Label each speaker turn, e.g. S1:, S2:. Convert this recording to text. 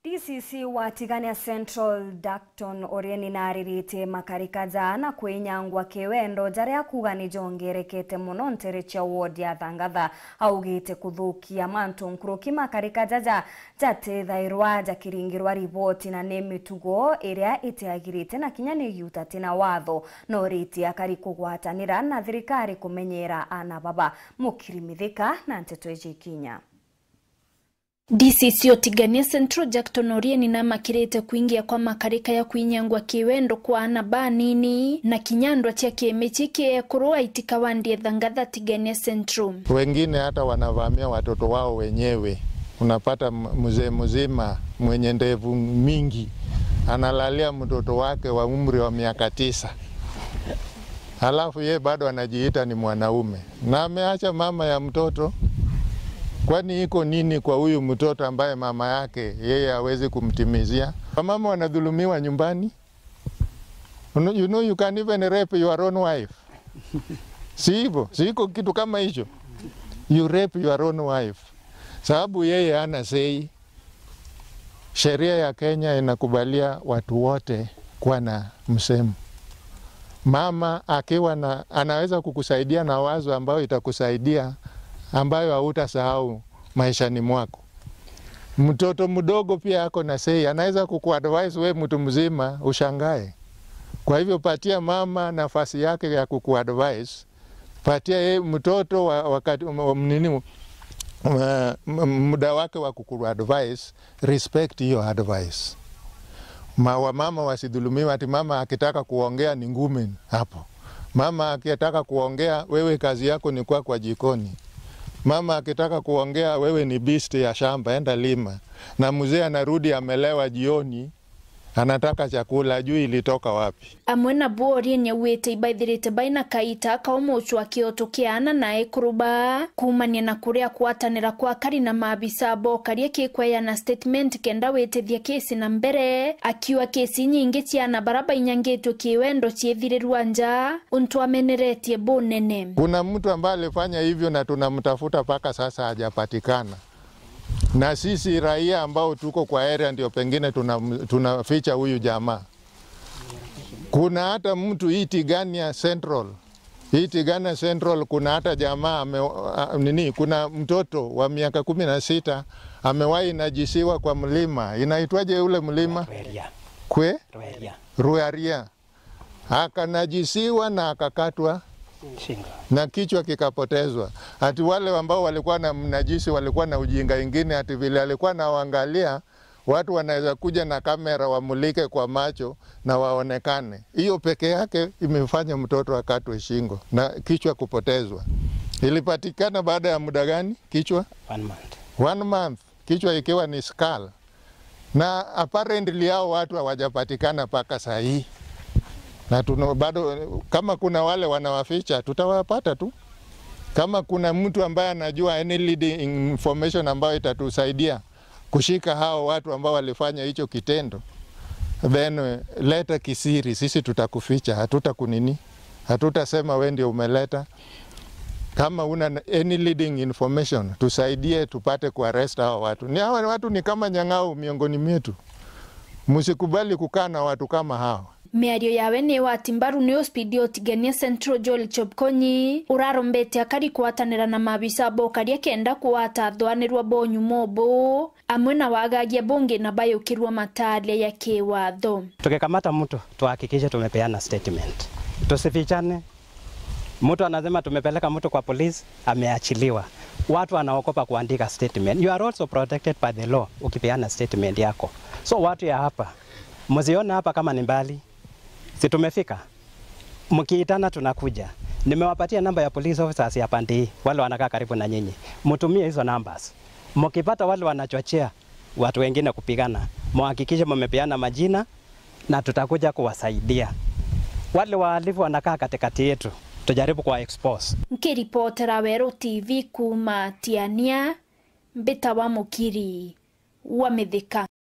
S1: DCC wa Tigania Central Dacton Orieni naririte makarika jana kwinyangwa kiwendo jaria kuga ni jongerekete muno nterecha ward ya Thangatha augite kuthukia mantu nkuruki makarika jaja jatethairwa jakiringirwa riboti na nemitugo iria itiagirite na kinya ni yutati na watho no riti akari kugwatanira na thirikari kumenyera ana baba mukirimithika na nteto ijikinya.
S2: DCC Tigania Central Dacton Orieni na makirete kuingia kwa makarika ya kuinyangwa kiwendo kwa anaba nini na kinyandwa tia kiemechike kuroa itikawandie Thangatha Tigania Central.
S3: Wengine hata wanavamia watoto wao wenyewe. Unapata mzee mzima mwenye ndevu mingi analalia mtoto wake wa umri wa miaka 9. Halafu ye bado anajiita ni mwanaume na ameacha mama ya mtoto. Kwani iko nini kwa huyu mtoto ambaye mama yake yeye hawezi kumtimizia? Mama wanadhulumiwa nyumbani. You know you can even rape your own wife. Si hivyo, siko kitu kama hicho. You rape your own wife. Sababu yeye hana sei. Sheria ya Kenya inakubalia watu wote kuwa na msemo. Mama akiwa anaweza kukusaidia na wazo ambayo itakusaidia ambayo hautasahau maishani mwako. Mtoto mdogo pia ako na sei, anaweza kukuadvise we mtu mzima ushangae. Kwa hivyo patia mama nafasi yake ya kukuadvise, patia ye mtoto wakati muda wake wa kukuadvise, respect hiyo advice. Mama wasidhulumiwa ati mama akitaka kuongea ni ngumi hapo. Mama akitaka kuongea wewe kazi yako ni kwa jikoni. Mama akitaka kuongea wewe ni beast ya shamba enda lima. Na mzee anarudi amelewa jioni anataka chakula juu ilitoka wapi.
S2: Amwena Orieni wete ibaithirite baina kaita kaumochu akiotokeana nae kuruba kumania na kuria kuatanira kwa kari na maabisa bokaria kikwaya na statement kenda wetethia kesi na mbere akiwa kesi nyingi ciana baraba inyangetwe kiwendo ciethirirwa nja untu ameneretie bonene.
S3: Kuna mtu ambaye alifanya hivyo na tunamtafuta paka sasa hajapatikana. Na sisi raia ambao tuko kwa area ndio pengine tunaficha huyu jamaa. Kuna hata mtu Tigania Central. Tigania Central kuna hata jamaa kuna mtoto wa miaka 16 amewahi najisiwa kwa mlima. Inaitwaje ule mlima? Ruaria. Akanajisiwa na akakatwa na kichwa kikapotezwa. Ati wale ambao walikuwa na mnajisi walikuwa na ujinga ingine ati vile alikuwa naangalia watu wanaweza kuja na kamera wamulike kwa macho na waonekane. Hiyo peke yake imefanya mtoto akatwe shingo na kichwa kupotezwa. Ilipatikana baada ya muda gani kichwa?
S4: 1 month.
S3: 1 month. Kichwa ikiwa ni skull. Na apparently hao watu hawajapatikana paka saa hii. Na bado kama kuna wale wanawaficha tutawapata tu. Kama kuna mtu ambaye anajua any leading information ambayo itatusaidia kushika hao watu ambao walifanya hicho kitendo, then leta kisiri, sisi tutakuficha, hatutakunini, hatutasema wewe ndio umeleta. Kama una any leading information tusaidie tupate kuarrest hao watu. Ni hao watu ni kama nyang'au miongoni mwetu. Msikubali kukaa na watu kama hao.
S2: Miario yawe ni watimbaru ni Hospidio Tigania Central Joel Chopkonyi urarombete akari kuatanira na mabisa bokaria kenda kuata thwanirwa bonyu mobo amwena wagagia bonge na bayukirwa matale ya kiwatho.
S4: Tukikamata mtu tuhakikishe tumepeana statement. Tusifichane. Mtu anasema tumepeleka mtu kwa polisi ameachiliwa. Watu wanaokopa kuandika statement. You are also protected by the law ukipeana statement yako. So watu ya hapa mziona hapa kama ni mbali. Si tumefika. Mkiitana tunakuja. Nimewapatia namba ya police officers ya pande wale wanakaa karibu na nyinyi. Mtumie hizo numbers. Mkipata wale wanachochea watu wengine kupigana, muhakikishe mmepeana majina na tutakuja kuwasaidia. Wale wahalifu wanakaa katikati yetu, tujaribu kwa expose.
S2: Nkiripotera Wero TV kuma Tiania Mbita wa Mukiri wa Mithika.